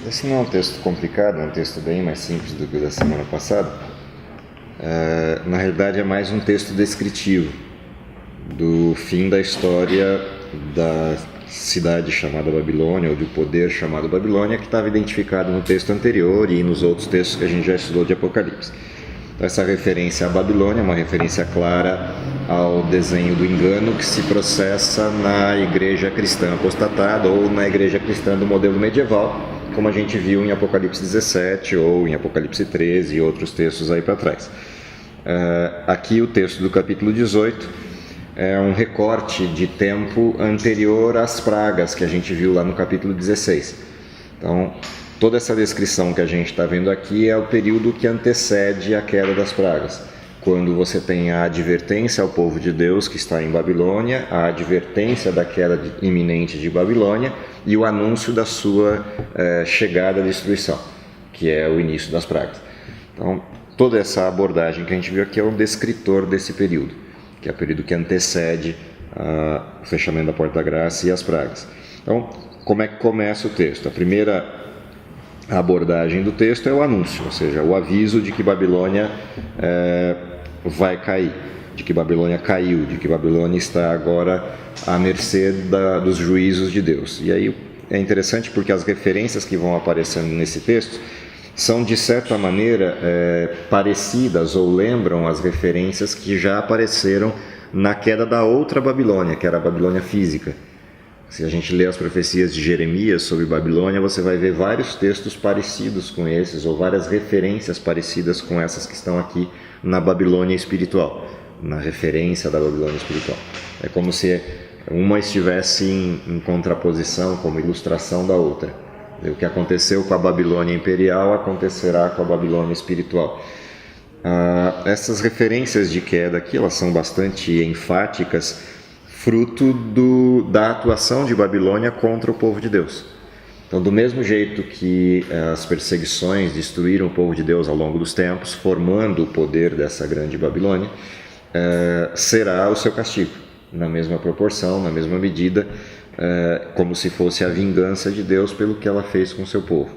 Esse não é um texto complicado, é um texto bem mais simples do que o da semana passada. Na realidade é mais um texto descritivo do fim da história da cidade chamada Babilônia, ou do poder chamado Babilônia, que estava identificado no texto anterior e nos outros textos que a gente já estudou de Apocalipse. Então, essa referência à Babilônia é uma referência clara ao desenho do engano que se processa na igreja cristã apostatada ou na igreja cristã do modelo medieval, como a gente viu em Apocalipse 17 ou em Apocalipse 13 e outros textos aí para trás. Aqui o texto do capítulo 18 é um recorte de tempo anterior às pragas que a gente viu lá no capítulo 16. Então, toda essa descrição que a gente está vendo aqui é o período que antecede a queda das pragas, quando você tem a advertência ao povo de Deus que está em Babilônia, a advertência da queda iminente de Babilônia e o anúncio da sua chegada à destruição, que é o início das pragas. Então, toda essa abordagem que a gente viu aqui é um descritor desse período, que é o período que antecede o fechamento da Porta da Graça e as pragas. Então, como é que começa o texto? A primeira abordagem do texto é o anúncio, ou seja, o aviso de que Babilônia vai cair, de que Babilônia caiu, de que Babilônia está agora à mercê dos juízos de Deus. E aí é interessante porque as referências que vão aparecendo nesse texto são, de certa maneira, parecidas ou lembram as referências que já apareceram na queda da outra Babilônia, que era a Babilônia física. Se a gente lê as profecias de Jeremias sobre Babilônia, você vai ver vários textos parecidos com esses, ou várias referências parecidas com essas que estão aqui na Babilônia espiritual, na referência da Babilônia espiritual. É como se uma estivesse em contraposição, como ilustração da outra. O que aconteceu com a Babilônia imperial acontecerá com a Babilônia espiritual. Essas referências de queda aqui, elas são bastante enfáticas, fruto da atuação de Babilônia contra o povo de Deus. Então, do mesmo jeito que as perseguições destruíram o povo de Deus ao longo dos tempos, formando o poder dessa grande Babilônia, será o seu castigo, na mesma proporção, na mesma medida, como se fosse a vingança de Deus pelo que ela fez com o seu povo.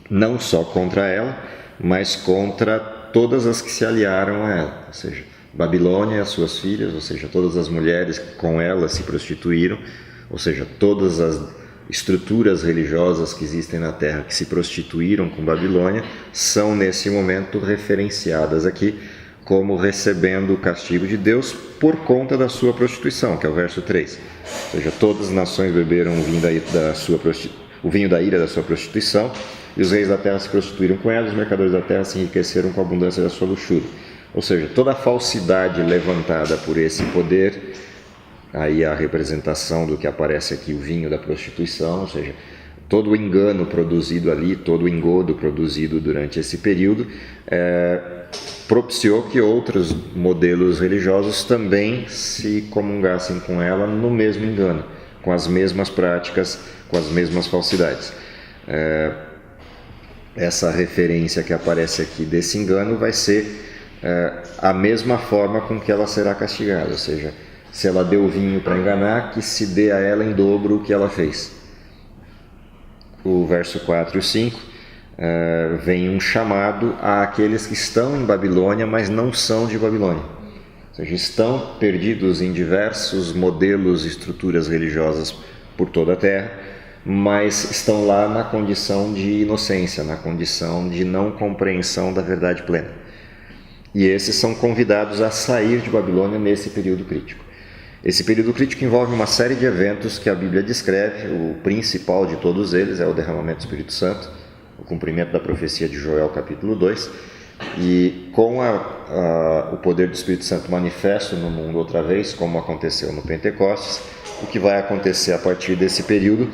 Não só contra ela, mas contra todas as que se aliaram a ela, ou seja, Babilônia e as suas filhas, ou seja, todas as mulheres que com ela se prostituíram, ou seja, todas as estruturas religiosas que existem na Terra que se prostituíram com Babilônia, são nesse momento referenciadas aqui como recebendo o castigo de Deus por conta da sua prostituição, que é o verso 3. Ou seja, todas as nações beberam o vinho da ira da sua prostituição, e os reis da terra se prostituíram com ela, e os mercadores da terra se enriqueceram com a abundância da sua luxúria. Ou seja, toda a falsidade levantada por esse poder, aí a representação do que aparece aqui, o vinho da prostituição, ou seja, todo o engano produzido ali, todo o engodo produzido durante esse período, propiciou que outros modelos religiosos também se comungassem com ela no mesmo engano, com as mesmas práticas, com as mesmas falsidades. Essa referência que aparece aqui desse engano vai ser a mesma forma com que ela será castigada, ou seja, se ela deu vinho para enganar, que se dê a ela em dobro o que ela fez. O verso 4 e 5 vem um chamado àqueles que estão em Babilônia, mas não são de Babilônia, ou seja, estão perdidos em diversos modelos e estruturas religiosas por toda a terra, mas estão lá na condição de inocência, na condição de não compreensão da verdade plena. E esses são convidados a sair de Babilônia nesse período crítico. Esse período crítico envolve uma série de eventos que a Bíblia descreve. O principal de todos eles é o derramamento do Espírito Santo, o cumprimento da profecia de Joel, capítulo 2. E com o poder do Espírito Santo manifesto no mundo outra vez, como aconteceu no Pentecostes, o que vai acontecer a partir desse período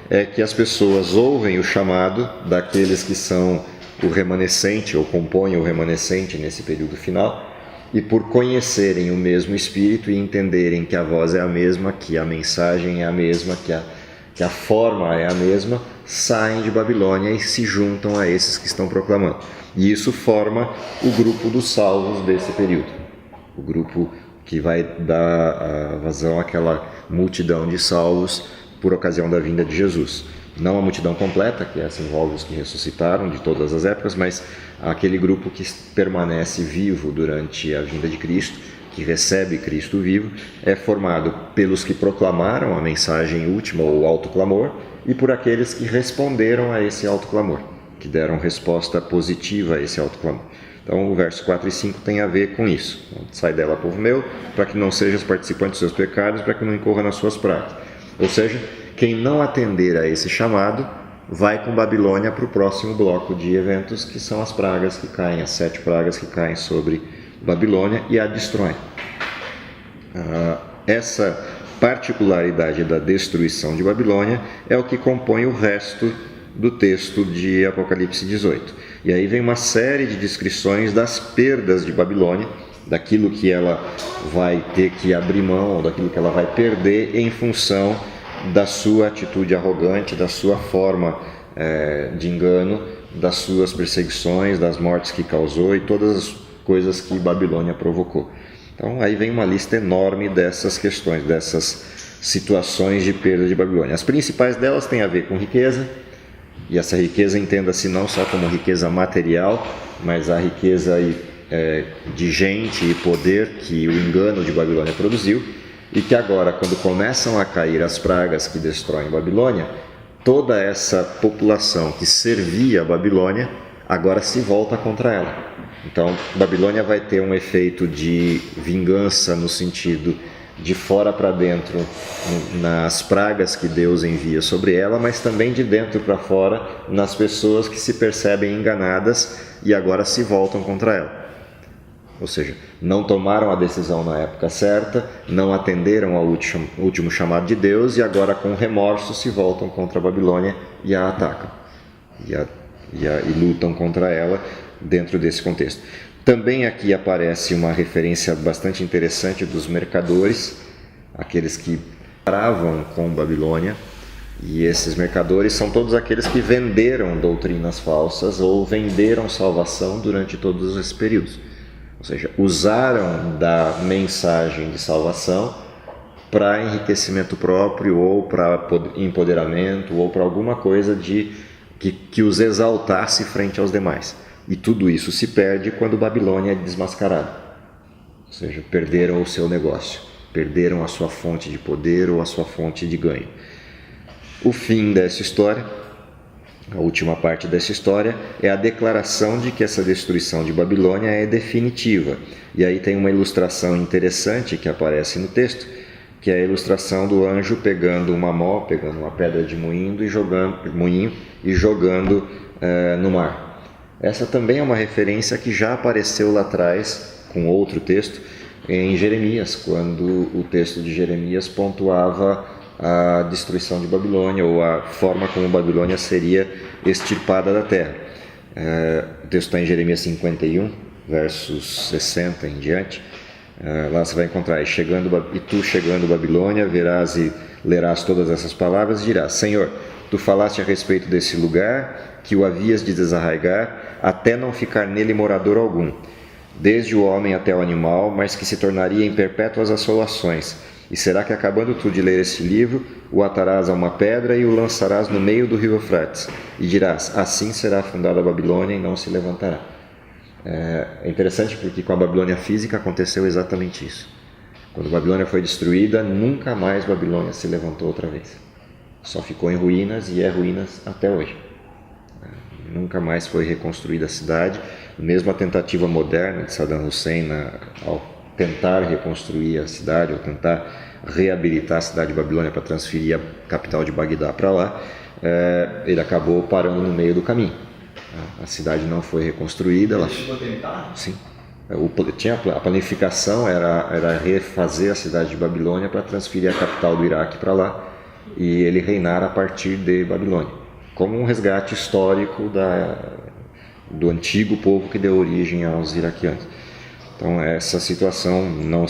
é que as pessoas ouvem o chamado daqueles que são o remanescente, ou compõem o remanescente nesse período final, e por conhecerem o mesmo Espírito e entenderem que a voz é a mesma, que a mensagem é a mesma, que a forma é a mesma, saem de Babilônia e se juntam a esses que estão proclamando. E isso forma o grupo dos salvos desse período, o grupo que vai dar vazão àquela multidão de salvos por ocasião da vinda de Jesus. Não a multidão completa, que essa envolve os que ressuscitaram de todas as épocas, mas aquele grupo que permanece vivo durante a vinda de Cristo, que recebe Cristo vivo, é formado pelos que proclamaram a mensagem última, ou alto clamor, e por aqueles que responderam a esse alto clamor, que deram resposta positiva a esse alto clamor. Então o verso 4 e 5 tem a ver com isso. Sai dela, povo meu, para que não sejas participante dos seus pecados, para que não incorra nas suas práticas. Ou seja, quem não atender a esse chamado vai com Babilônia para o próximo bloco de eventos, que são as pragas que caem, as 7 pragas que caem sobre Babilônia e a destroem. Essa particularidade da destruição de Babilônia é o que compõe o resto do texto de Apocalipse 18. E aí vem uma série de descrições das perdas de Babilônia, daquilo que ela vai ter que abrir mão, daquilo que ela vai perder em função da sua atitude arrogante, da sua forma de engano, das suas perseguições, das mortes que causou e todas as coisas que Babilônia provocou. Então aí vem uma lista enorme dessas questões, dessas situações de perda de Babilônia. As principais delas têm a ver com riqueza, e essa riqueza entenda-se não só como riqueza material, mas a riqueza de gente e poder que o engano de Babilônia produziu, e que agora, quando começam a cair as pragas que destroem Babilônia, toda essa população que servia a Babilônia agora se volta contra ela. Então, Babilônia vai ter um efeito de vingança no sentido de fora para dentro, nas pragas que Deus envia sobre ela, mas também de dentro para fora, nas pessoas que se percebem enganadas e agora se voltam contra ela. Ou seja, não tomaram a decisão na época certa, não atenderam ao último chamado de Deus e agora com remorso se voltam contra a Babilônia e a atacam. E lutam contra ela dentro desse contexto. Também aqui aparece uma referência bastante interessante dos mercadores, aqueles que compravam com Babilônia, e esses mercadores são todos aqueles que venderam doutrinas falsas ou venderam salvação durante todos esses períodos. Ou seja, usaram da mensagem de salvação para enriquecimento próprio ou para empoderamento ou para alguma coisa que os exaltasse frente aos demais. E tudo isso se perde quando Babilônia é desmascarada. Ou seja, perderam o seu negócio, perderam a sua fonte de poder ou a sua fonte de ganho. O fim dessa história, a última parte dessa história, é a declaração de que essa destruição de Babilônia é definitiva. E aí tem uma ilustração interessante que aparece no texto, que é a ilustração do anjo pegando uma pedra de moinho e jogando no mar. Essa também é uma referência que já apareceu lá atrás, com outro texto, em Jeremias, quando o texto de Jeremias pontuava a destruição de Babilônia, ou a forma como Babilônia seria extirpada da terra. O texto está em Jeremias 51, versos 60 em diante. Lá você vai encontrar, e tu chegando Babilônia, verás e lerás todas essas palavras e dirás: Senhor, tu falaste a respeito desse lugar, que o havias de desarraigar, até não ficar nele morador algum, desde o homem até o animal, mas que se tornaria em perpétuas assolações. E será que, acabando tu de ler este livro, o atarás a uma pedra e o lançarás no meio do rio Eufrates, e dirás: assim será fundada a Babilônia e não se levantará. É interessante porque com a Babilônia física aconteceu exatamente isso. Quando a Babilônia foi destruída, nunca mais Babilônia se levantou outra vez. Só ficou em ruínas e é ruínas até hoje. Nunca mais foi reconstruída a cidade. Mesmo a tentativa moderna de Saddam Hussein ao tentar reconstruir a cidade, ou tentar reabilitar a cidade de Babilônia para transferir a capital de Bagdá para lá, ele acabou parando no meio do caminho. A cidade não foi reconstruída. Ele chegou a tentar? Sim. A planificação era refazer a cidade de Babilônia para transferir a capital do Iraque para lá e ele reinar a partir de Babilônia, como um resgate histórico do antigo povo que deu origem aos iraquianos. Então essa situação não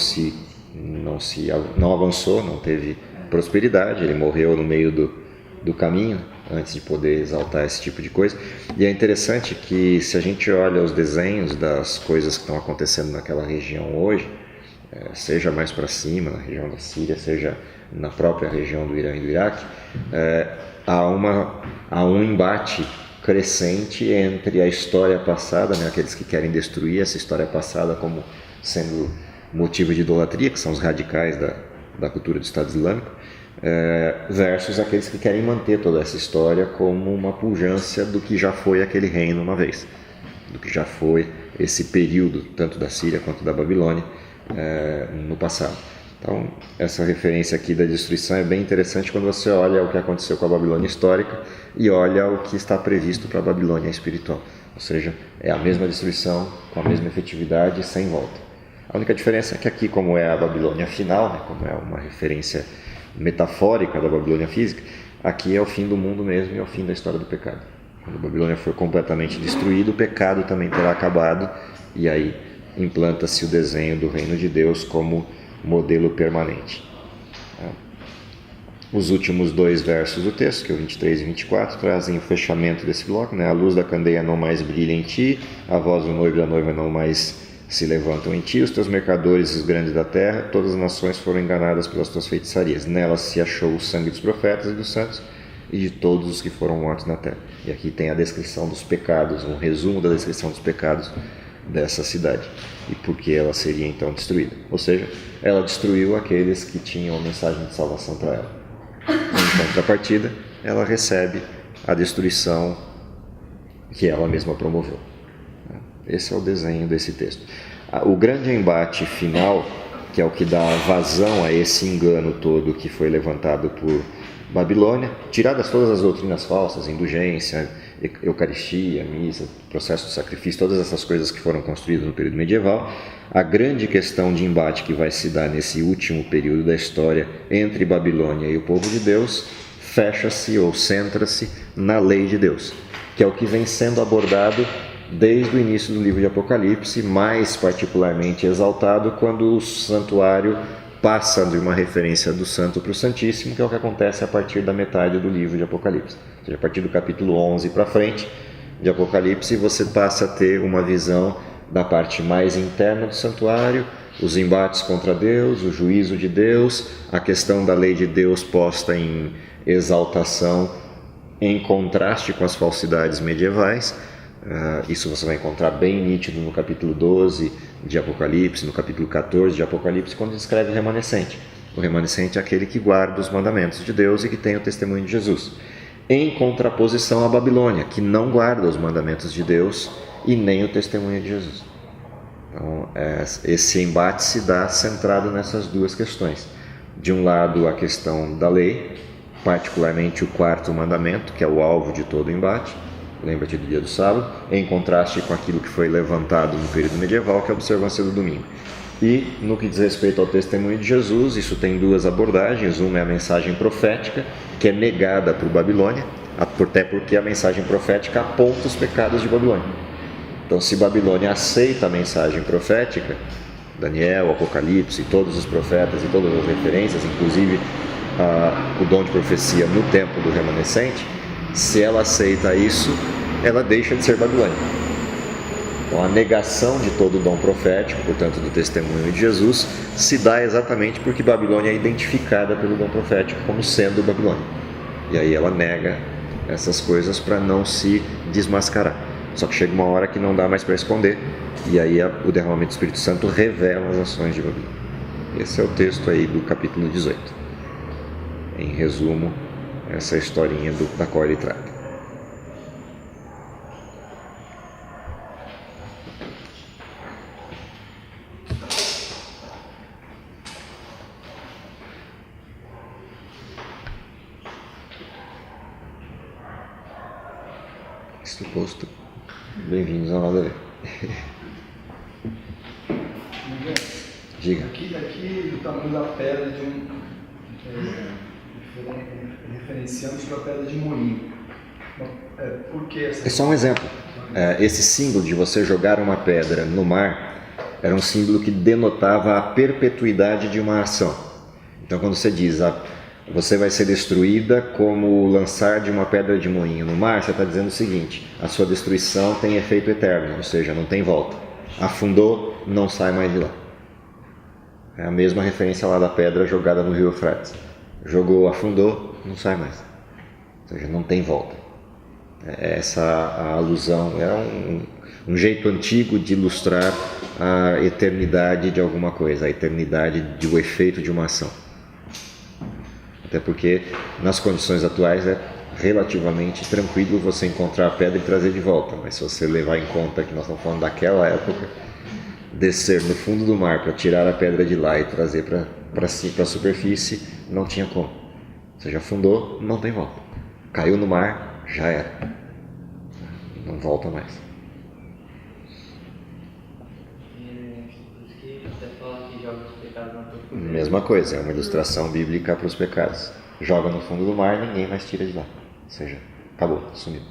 avançou, não teve prosperidade, ele morreu no meio do caminho antes de poder exaltar esse tipo de coisa. E é interessante que, se a gente olha os desenhos das coisas que estão acontecendo naquela região hoje, seja mais para cima, na região da Síria, seja na própria região do Irã e do Iraque, há um embate crescente entre a história passada, né, aqueles que querem destruir essa história passada como sendo motivo de idolatria, que são os radicais da cultura do Estado Islâmico, versus aqueles que querem manter toda essa história como uma pujança do que já foi aquele reino uma vez, do que já foi esse período, tanto da Síria quanto da Babilônia, no passado. Então, essa referência aqui da destruição é bem interessante quando você olha o que aconteceu com a Babilônia histórica e olha o que está previsto para a Babilônia espiritual. Ou seja, é a mesma destruição, com a mesma efetividade, sem volta. A única diferença é que aqui, como é a Babilônia final, né, como é uma referência metafórica da Babilônia física, aqui é o fim do mundo mesmo e é o fim da história do pecado. Quando a Babilônia for completamente destruída, o pecado também terá acabado, e aí implanta-se o desenho do reino de Deus como modelo permanente. Os últimos 2 versos do texto, que é o 23 e 24, trazem o fechamento desse bloco, né? A luz da candeia não mais brilha em ti, a voz do noivo e da noiva não mais se levantam em ti, os teus mercadores, os grandes da terra, todas as nações foram enganadas pelas tuas feitiçarias. Nelas se achou o sangue dos profetas e dos santos e de todos os que foram mortos na terra. E aqui tem a descrição dos pecados, um resumo da descrição dos pecados dessa cidade e por que ela seria então destruída. Ou seja, ela destruiu aqueles que tinham a mensagem de salvação para ela. Em contrapartida, ela recebe a destruição que ela mesma promoveu. Esse é o desenho desse texto. O grande embate final, que é o que dá vazão a esse engano todo que foi levantado por Babilônia, tiradas todas as doutrinas falsas, indulgência, Eucaristia, missa, processo de sacrifício, todas essas coisas que foram construídas no período medieval, a grande questão de embate que vai se dar nesse último período da história entre Babilônia e o povo de Deus fecha-se ou centra-se na lei de Deus, que é o que vem sendo abordado desde o início do livro de Apocalipse, mais particularmente exaltado quando o santuário passa de uma referência do santo para o santíssimo, que é o que acontece a partir da metade do livro de Apocalipse. Ou seja, a partir do capítulo 11 para frente de Apocalipse, você passa a ter uma visão da parte mais interna do santuário, os embates contra Deus, o juízo de Deus, a questão da lei de Deus posta em exaltação em contraste com as falsidades medievais. Isso você vai encontrar bem nítido no capítulo 12 de Apocalipse, no capítulo 14 de Apocalipse, quando descreve o remanescente. O remanescente é aquele que guarda os mandamentos de Deus e que tem o testemunho de Jesus. Em contraposição à Babilônia, que não guarda os mandamentos de Deus e nem o testemunho de Jesus. Então, esse embate se dá centrado nessas duas questões. De um lado, a questão da lei, particularmente o 4º mandamento, que é o alvo de todo o embate. Lembra-te do dia do sábado, em contraste com aquilo que foi levantado no período medieval, que é a observância do domingo. E, no que diz respeito ao testemunho de Jesus, isso tem 2 abordagens. Uma é a mensagem profética, que é negada por Babilônia, até porque a mensagem profética aponta os pecados de Babilônia. Então, se Babilônia aceita a mensagem profética, Daniel, Apocalipse, todos os profetas e todas as referências, inclusive o dom de profecia no tempo do remanescente, se ela aceita isso, ela deixa de ser Babilônia. Então, a negação de todo o dom profético, portanto, do testemunho de Jesus, se dá exatamente porque Babilônia é identificada pelo dom profético como sendo Babilônia. E aí ela nega essas coisas para não se desmascarar. Só que chega uma hora que não dá mais para esconder, e aí o derramamento do Espírito Santo revela as ações de Babilônia. Esse é o texto aí do capítulo 18. Em resumo, essa historinha da qual ele trata. Isto posto, bem-vindos ao Nada a Ver. Diga. Aqui do tamanho da pedra de referenciamos para a pedra de moinho. Por que essa? É só um exemplo. Esse símbolo de você jogar uma pedra no mar era um símbolo que denotava a perpetuidade de uma ação. Então, quando você diz você vai ser destruída como o lançar de uma pedra de moinho no mar, você está dizendo o seguinte: a sua destruição tem efeito eterno, ou seja, não tem volta. Afundou, não sai mais de lá. É a mesma referência lá da pedra jogada no rio Eufrates. Jogou, afundou, não sai mais. Ou seja, não tem volta. Essa a alusão é um jeito antigo de ilustrar a eternidade de alguma coisa, a eternidade do efeito de uma ação. Até porque nas condições atuais é relativamente tranquilo você encontrar a pedra e trazer de volta, mas se você levar em conta que nós estamos falando daquela época, descer no fundo do mar para tirar a pedra de lá e trazer para a superfície, não tinha como. Você já afundou, não tem volta. Caiu no mar, já era. Não volta mais. Por isso que você fala que joga os pecados na profundidade. Mesma coisa, é uma ilustração bíblica para os pecados. Joga no fundo do mar, ninguém mais tira de lá. Ou seja, acabou, sumiu.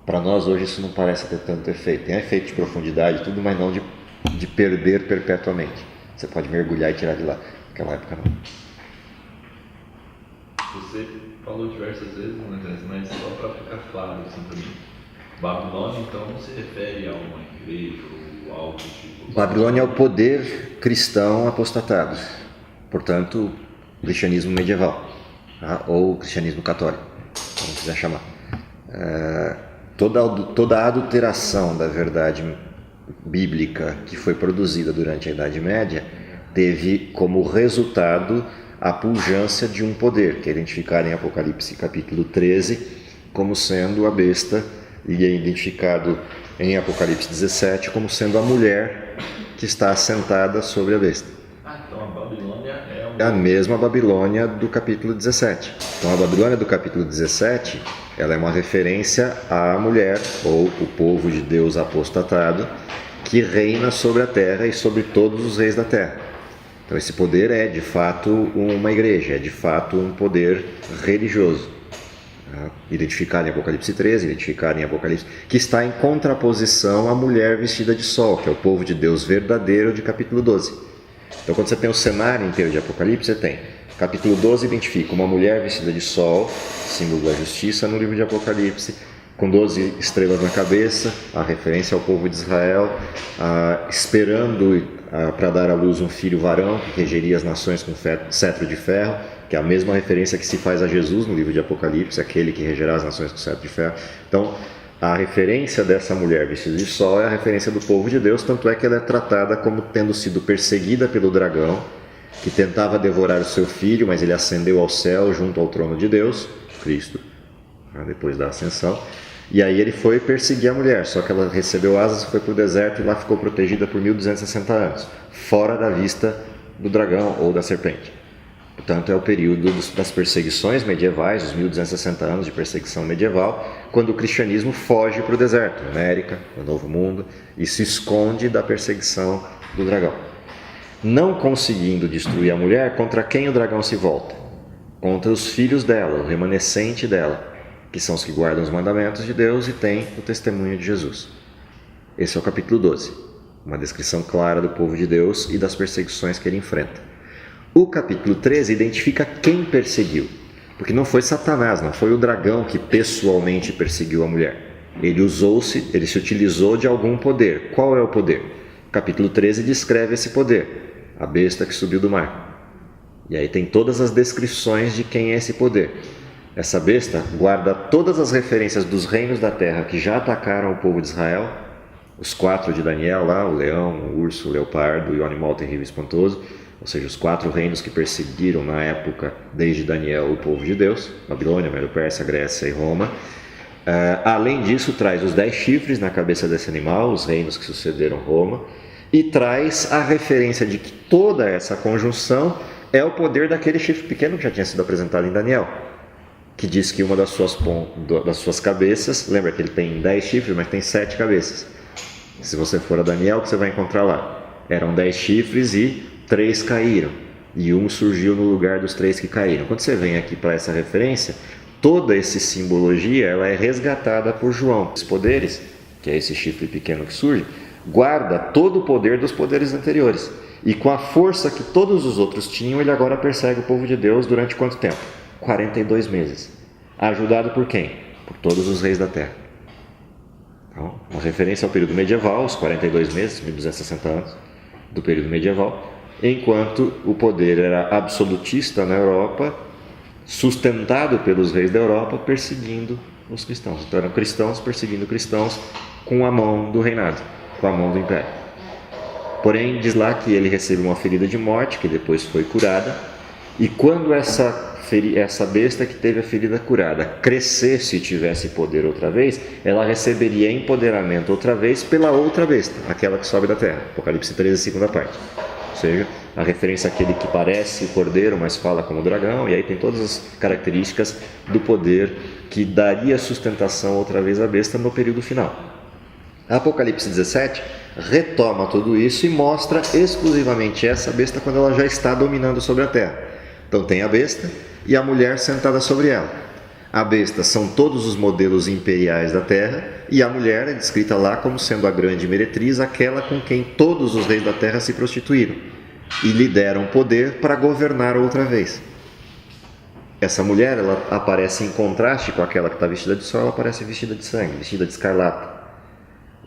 Para nós hoje isso não parece ter tanto efeito. Tem efeito de profundidade, tudo, mas não de perder perpetuamente. Você pode mergulhar e tirar de lá. Naquela época não. Você falou diversas vezes, mas só para ficar claro assim para mim. Babilônia então não se refere a uma igreja ou algo do tipo. Babilônia é o poder cristão apostatado. Portanto, o cristianismo medieval, tá? Ou o cristianismo católico, como quiser chamar. Toda a adulteração da verdade bíblica que foi produzida durante a Idade Média teve como resultado a pujança de um poder, que é identificado em Apocalipse capítulo 13 como sendo a besta, e é identificado em Apocalipse 17 como sendo a mulher que está assentada sobre a besta. Então a Babilônia é a mesma Babilônia do capítulo 17. Então a Babilônia do capítulo 17, ela é uma referência à mulher, ou o povo de Deus apostatado, que reina sobre a terra e sobre todos os reis da terra. Então esse poder é de fato uma igreja, é de fato um poder religioso, identificado em Apocalipse 13, identificado em Apocalipse, que está em contraposição à mulher vestida de sol, que é o povo de Deus verdadeiro de capítulo 12. Então quando você tem o cenário inteiro de Apocalipse, você tem capítulo 12 identifica uma mulher vestida de sol, símbolo da justiça no livro de Apocalipse, com 12 estrelas na cabeça, a referência ao povo de Israel, esperando para dar à luz um filho varão que regeria as nações com cetro de ferro, que é a mesma referência que se faz a Jesus no livro de Apocalipse, aquele que regerá as nações com cetro de ferro. Então, a referência dessa mulher vestida de sol é a referência do povo de Deus, tanto é que ela é tratada como tendo sido perseguida pelo dragão, que tentava devorar o seu filho, mas ele ascendeu ao céu junto ao trono de Deus, Cristo, depois da ascensão. E aí ele foi perseguir a mulher, só que ela recebeu asas, foi para o deserto e lá ficou protegida por 1260 anos, fora da vista do dragão ou da serpente. Portanto, é o período das perseguições medievais, os 1260 anos de perseguição medieval, quando o cristianismo foge para o deserto, América, o Novo Mundo, e se esconde da perseguição do dragão. Não conseguindo destruir a mulher, contra quem o dragão se volta? Contra os filhos dela, o remanescente dela, que são os que guardam os mandamentos de Deus e têm o testemunho de Jesus. Esse é o capítulo 12, uma descrição clara do povo de Deus e das perseguições que ele enfrenta. O capítulo 13 identifica quem perseguiu, porque não foi Satanás, não foi o dragão que pessoalmente perseguiu a mulher. Ele se utilizou de algum poder. Qual é o poder? O capítulo 13 descreve esse poder, a besta que subiu do mar. E aí tem todas as descrições de quem é esse poder. Essa besta guarda todas as referências dos reinos da terra que já atacaram o povo de Israel, os 4 de Daniel lá, o leão, o urso, o leopardo e o animal terrível e espantoso, ou seja, os 4 reinos que perseguiram na época, desde Daniel, o povo de Deus, Babilônia, Medo-Pérsia, Grécia e Roma. Além disso, traz os 10 chifres na cabeça desse animal, os reinos que sucederam Roma, e traz a referência de que toda essa conjunção é o poder daquele chifre pequeno que já tinha sido apresentado em Daniel, que diz que uma das suas cabeças, lembra que ele tem 10 chifres, mas tem 7 cabeças. Se você for a Daniel, o que você vai encontrar lá? Eram 10 chifres e 3 caíram, e um surgiu no lugar dos 3 que caíram. Quando você vem aqui para essa referência, toda essa simbologia ela é resgatada por João. Os poderes, que é esse chifre pequeno que surge, guarda todo o poder dos poderes anteriores. E com a força que todos os outros tinham, ele agora persegue o povo de Deus durante quanto tempo? 42 meses. Ajudado por quem? Por todos os reis da terra. Então, uma referência ao período medieval, os 42 meses, 1260 anos do período medieval, enquanto o poder era absolutista na Europa, sustentado pelos reis da Europa, perseguindo os cristãos. Então eram cristãos perseguindo cristãos com a mão do reinado, com a mão do império. Porém, diz lá que ele recebeu uma ferida de morte, que depois foi curada, e quando essa besta que teve a ferida curada crescesse e tivesse poder outra vez, ela receberia empoderamento outra vez pela outra besta, aquela que sobe da terra. Apocalipse 13, segunda parte. Ou seja, a referência àquele que parece o cordeiro, mas fala como o dragão, e aí tem todas as características do poder que daria sustentação outra vez à besta no período final. Apocalipse 17 retoma tudo isso e mostra exclusivamente essa besta quando ela já está dominando sobre a terra. Então tem a besta e a mulher sentada sobre ela. A besta são todos os modelos imperiais da terra, e a mulher é descrita lá como sendo a grande meretriz, aquela com quem todos os reis da terra se prostituíram e lhe deram poder para governar outra vez. Essa mulher, ela aparece em contraste com aquela que está vestida de sol, ela aparece vestida de sangue, vestida de escarlata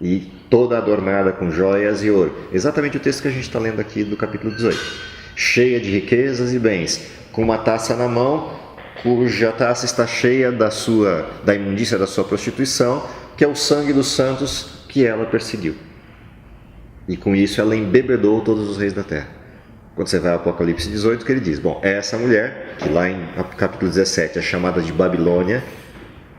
e toda adornada com joias e ouro. Exatamente o texto que a gente está lendo aqui do capítulo 18. Cheia de riquezas e bens, com uma taça na mão, cuja taça está cheia da imundícia da sua prostituição, que é o sangue dos santos que ela perseguiu. E com isso ela embebedou todos os reis da terra. Quando você vai ao Apocalipse 18, que ele diz, bom, é essa mulher, que lá em capítulo 17 é chamada de Babilônia,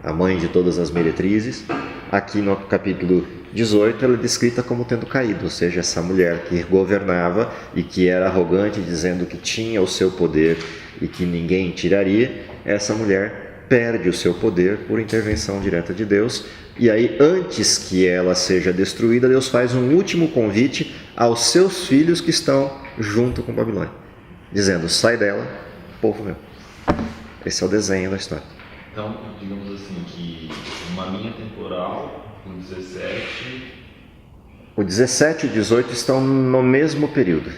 a mãe de todas as meretrizes. Aqui no capítulo 18 ela é descrita como tendo caído, ou seja, essa mulher que governava e que era arrogante, dizendo que tinha o seu poder e que ninguém tiraria, essa mulher perde o seu poder por intervenção direta de Deus. E aí, antes que ela seja destruída, Deus faz um último convite aos seus filhos que estão junto com Babilônia, dizendo, sai dela, povo meu. Esse é o desenho da história. Então, digamos assim, que uma linha temporal, o 17... O 17 e o 18 estão no mesmo período.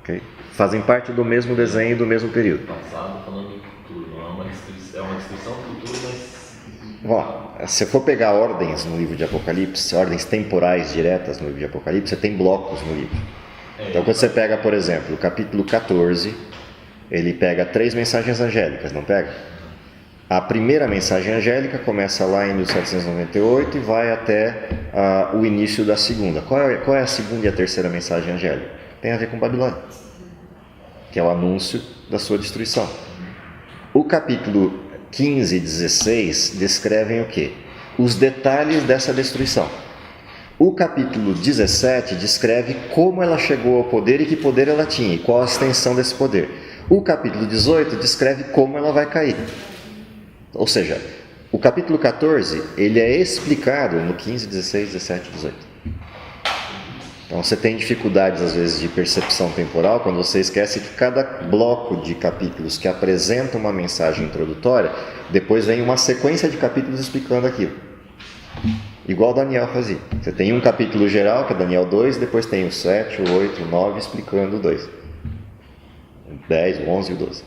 Okay? Fazem parte do mesmo desenho e do mesmo período. Passado falando do futuro, não é uma descrição do futuro, mas... Bom, se for pegar ordens no livro de Apocalipse, ordens temporais diretas no livro de Apocalipse, você tem blocos no livro. Então, quando você pega, por exemplo, o capítulo 14, ele pega 3 mensagens angélicas, não pega? A primeira mensagem angélica começa lá em 1798 e vai até o início da segunda. Qual é a segunda e a terceira mensagem angélica? Tem a ver com Babilônia, que é o anúncio da sua destruição. O capítulo 15 e 16 descrevem o quê? Os detalhes dessa destruição. O capítulo 17 descreve como ela chegou ao poder e que poder ela tinha e qual a extensão desse poder. O capítulo 18 descreve como ela vai cair. Ou seja, o capítulo 14 ele é explicado no 15, 16, 17 e 18. Então você tem dificuldades às vezes de percepção temporal quando você esquece que cada bloco de capítulos que apresenta uma mensagem introdutória, depois vem uma sequência de capítulos explicando aquilo. Igual Daniel fazia. Você tem um capítulo geral, que é Daniel 2, depois tem o 7, o 8, o 9 explicando o 2. O 10, o 11 e o 12.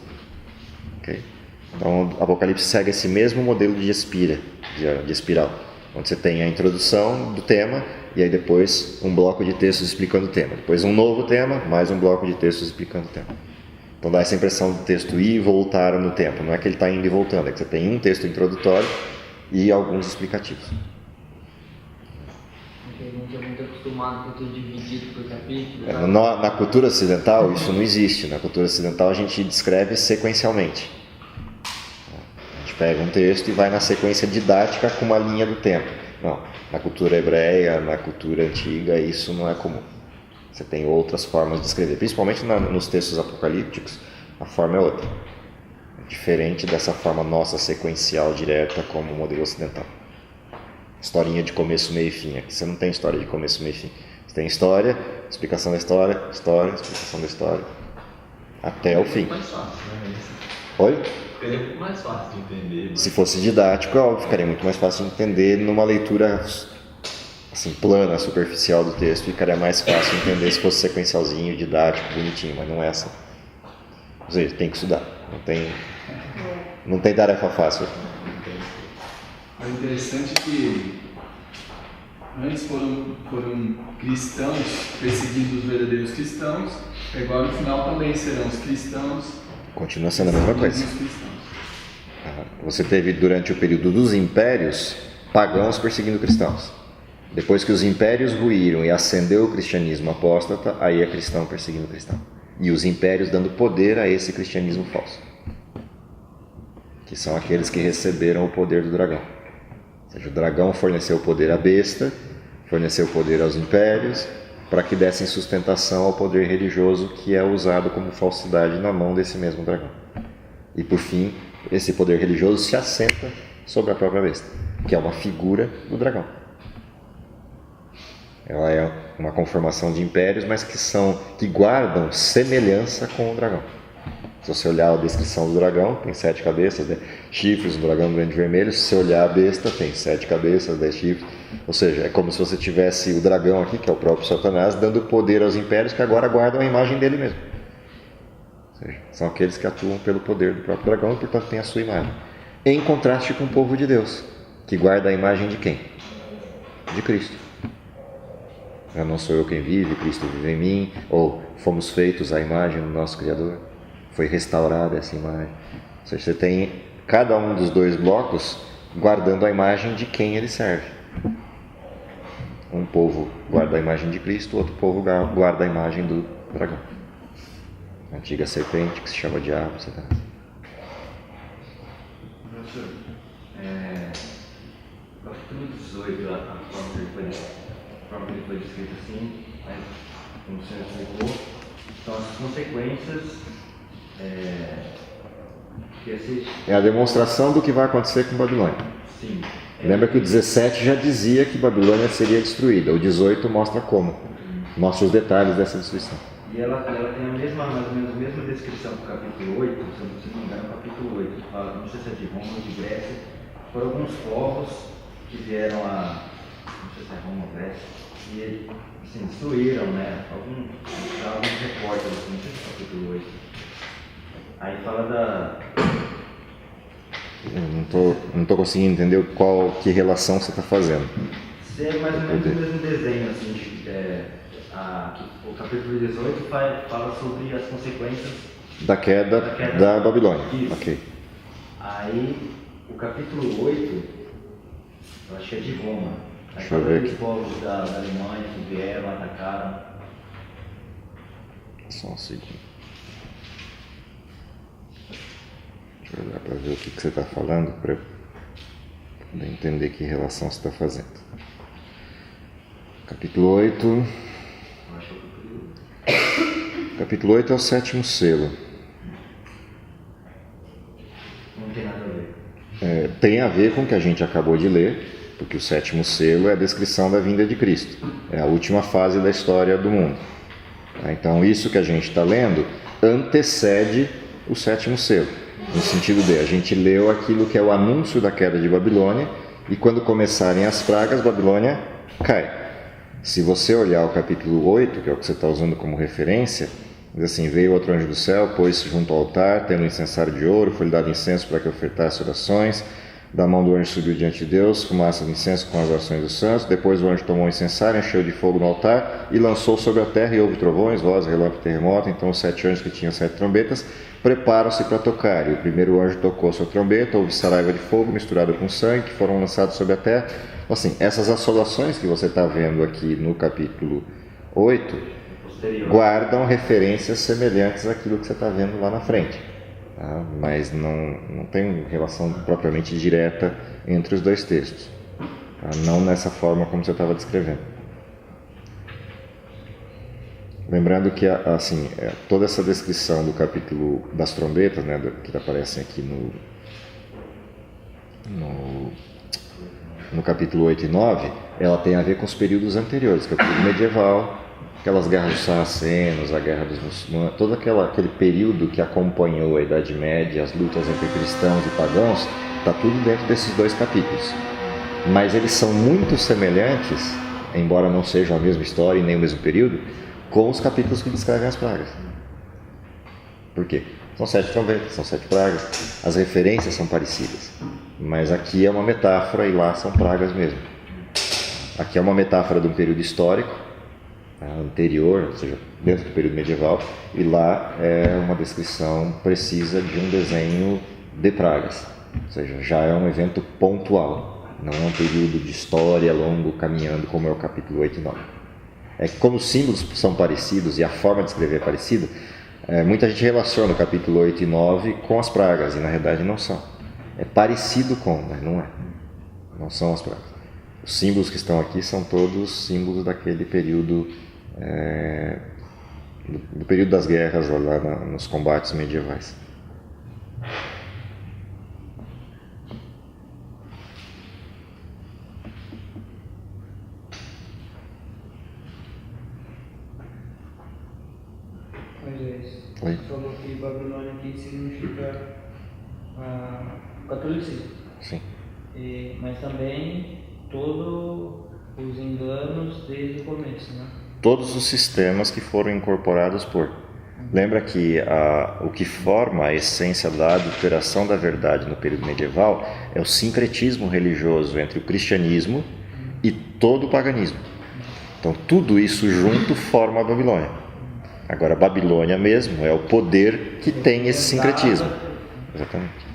Ok? Então, o Apocalipse segue esse mesmo modelo de espiral, onde você tem a introdução do tema e aí depois um bloco de textos explicando o tema. Depois um novo tema, mais um bloco de textos explicando o tema. Então dá essa impressão do texto ir e voltar no tempo. Não é que ele está indo e voltando, é que você tem um texto introdutório e alguns explicativos. Porque a gente é muito acostumado com tudo dividido por capítulo. Na cultura ocidental isso não existe. Na cultura ocidental a gente descreve sequencialmente. Pega um texto e vai na sequência didática com uma linha do tempo. Não, na cultura hebreia, na cultura antiga, isso não é comum. Você tem outras formas de escrever, principalmente nos textos apocalípticos, a forma é outra. É diferente dessa forma nossa sequencial direta como o modelo ocidental. Historinha de começo, meio e fim. Aqui você não tem história de começo, meio e fim. Você tem história, explicação da história, explicação da história, até o fim. Mais fácil, né? Oi? Ficaria muito mais fácil de entender. Se fosse didático, é óbvio, ficaria muito mais fácil de entender numa leitura assim, plana, superficial do texto, ficaria mais fácil de entender se fosse sequencialzinho, didático, bonitinho, mas não é assim. Ou seja, tem que estudar, não tem tarefa fácil. É interessante que Antes foram cristãos perseguindo os verdadeiros cristãos, e agora no final também serão os cristãos. Continua sendo a mesma coisa. Os cristãos. Você teve durante o período dos impérios pagãos perseguindo cristãos. Depois que os impérios ruíram e ascendeu o cristianismo apóstata, aí é cristão perseguindo cristão. E os impérios dando poder a esse cristianismo falso, que são aqueles que receberam o poder do dragão. Ou seja, o dragão forneceu o poder à besta, forneceu o poder aos impérios, para que dessem sustentação ao poder religioso que é usado como falsidade na mão desse mesmo dragão. E por fim, esse poder religioso se assenta sobre a própria besta, que é uma figura do dragão. Ela é uma conformação de impérios, mas que guardam semelhança com o dragão. Se você olhar a descrição do dragão, tem 7 cabeças, 10 chifres, um dragão grande vermelho. Se você olhar a besta, tem 7 cabeças, 10 chifres. Ou seja, é como se você tivesse o dragão aqui, que é o próprio Satanás, dando poder aos impérios que agora guardam a imagem dele mesmo. Ou seja, são aqueles que atuam pelo poder do próprio dragão e, portanto, têm a sua imagem. Em contraste com o povo de Deus, que guarda a imagem de quem? De Cristo. Já não sou eu quem vive, Cristo vive em mim, ou fomos feitos à imagem do nosso Criador, foi restaurada essa imagem. Ou seja, você tem cada um dos dois blocos guardando a imagem de quem ele serve. Um povo guarda a imagem de Cristo, outro povo guarda a imagem do dragão, a antiga serpente que se chama diabo, Satanás. Professor, capítulo 18, a forma que ele foi descrito assim, como o senhor explicou, são as consequências que esse... É a demonstração do que vai acontecer com Babilônia. Sim. Lembra que o 17 já dizia que Babilônia seria destruída, o 18 mostra como, mostra os detalhes dessa destruição. E ela tem mais ou menos a mesma descrição do capítulo 8, se não me engano, o capítulo 8, que fala, não sei se é de Roma ou de Grécia, foram alguns povos que vieram não sei se é Roma ou Grécia, e assim, destruíram, né, alguns recortes, assim, não sei se é o capítulo 8. Aí fala Eu não tô conseguindo entender que relação você está fazendo. É mais ou menos o mesmo desenho, assim, o capítulo 18 fala sobre as consequências Da queda da Babilônia. Isso. Ok. Aí o capítulo 8, eu acho que é de Roma. Aí Deixa eu fala ver dos aqui. povos da Alemanha que vieram, atacaram. Só um segundo. Deixa eu olhar para ver o que você está falando, para poder entender que relação você está fazendo. Capítulo 8. Eu acho que é o capítulo 8. Capítulo 8 é o 7º selo. Não tem nada a ver. Tem a ver com o que a gente acabou de ler, porque o 7º selo é a descrição da vinda de Cristo. É a última fase da história do mundo. Então, isso que a gente está lendo antecede o 7º selo. No sentido de, a gente leu aquilo que é o anúncio da queda de Babilônia, e quando começarem as pragas, Babilônia cai. Se você olhar o capítulo 8, que é o que você está usando como referência, diz assim: veio outro anjo do céu, pôs-se junto ao altar, tendo um incensário de ouro, foi-lhe dado incenso para que ofertasse orações. Da mão do anjo subiu diante de Deus, fumaça de incenso com as orações dos santos. Depois o anjo tomou o incensário, encheu de fogo no altar e lançou sobre a terra, e houve trovões, vozes, relâmpagos e terremoto. Então os 7 anjos que tinham 7 trombetas preparam-se para tocar. E o primeiro anjo tocou sua trombeta, houve saraiva de fogo misturada com sangue, que foram lançados sobre a terra. Assim, essas assolações que você está vendo aqui no capítulo 8 guardam referências semelhantes àquilo que você está vendo lá na frente. Tá? Mas não tem relação propriamente direta entre os dois textos. Tá? Não nessa forma como você estava descrevendo. Lembrando que assim, toda essa descrição do capítulo das trombetas, né, que aparecem aqui no capítulo 8 e 9, ela tem a ver com os períodos anteriores, que é o período medieval, aquelas guerras dos sarracenos, a guerra dos muçulmanos, todo aquele período que acompanhou a Idade Média, as lutas entre cristãos e pagãos, está tudo dentro desses 2 capítulos. Mas eles são muito semelhantes, embora não sejam a mesma história e nem o mesmo período, com os capítulos que descrevem as pragas. Por quê? São 7 trombetas, são 7 pragas, as referências são parecidas, mas aqui é uma metáfora e lá são pragas mesmo. aqui é uma metáfora de um período histórico anterior, ou seja, dentro do período medieval, e lá é uma descrição precisa de um desenho de pragas, ou seja, já é um evento pontual, não é um período de história longo caminhando como é o capítulo 8 e 9. É que como os símbolos são parecidos e a forma de escrever é parecida, muita gente relaciona o capítulo 8 e 9 com as pragas, e na realidade não são. É parecido com, mas não é. Não são as pragas. Os símbolos que estão aqui são todos símbolos daquele período, do período das guerras, lá nos combates medievais. Moisés, Oi. você falou que Babilônia aqui significa catolicismo. Sim. Mas também todos os enganos desde o começo, né? Todos os sistemas que foram incorporados por. Lembra que o que forma a essência da adulteração da verdade no período medieval é o sincretismo religioso entre o cristianismo e todo o paganismo. Então tudo isso junto forma a Babilônia. Agora a Babilônia mesmo é o poder que tem esse sincretismo. Exatamente.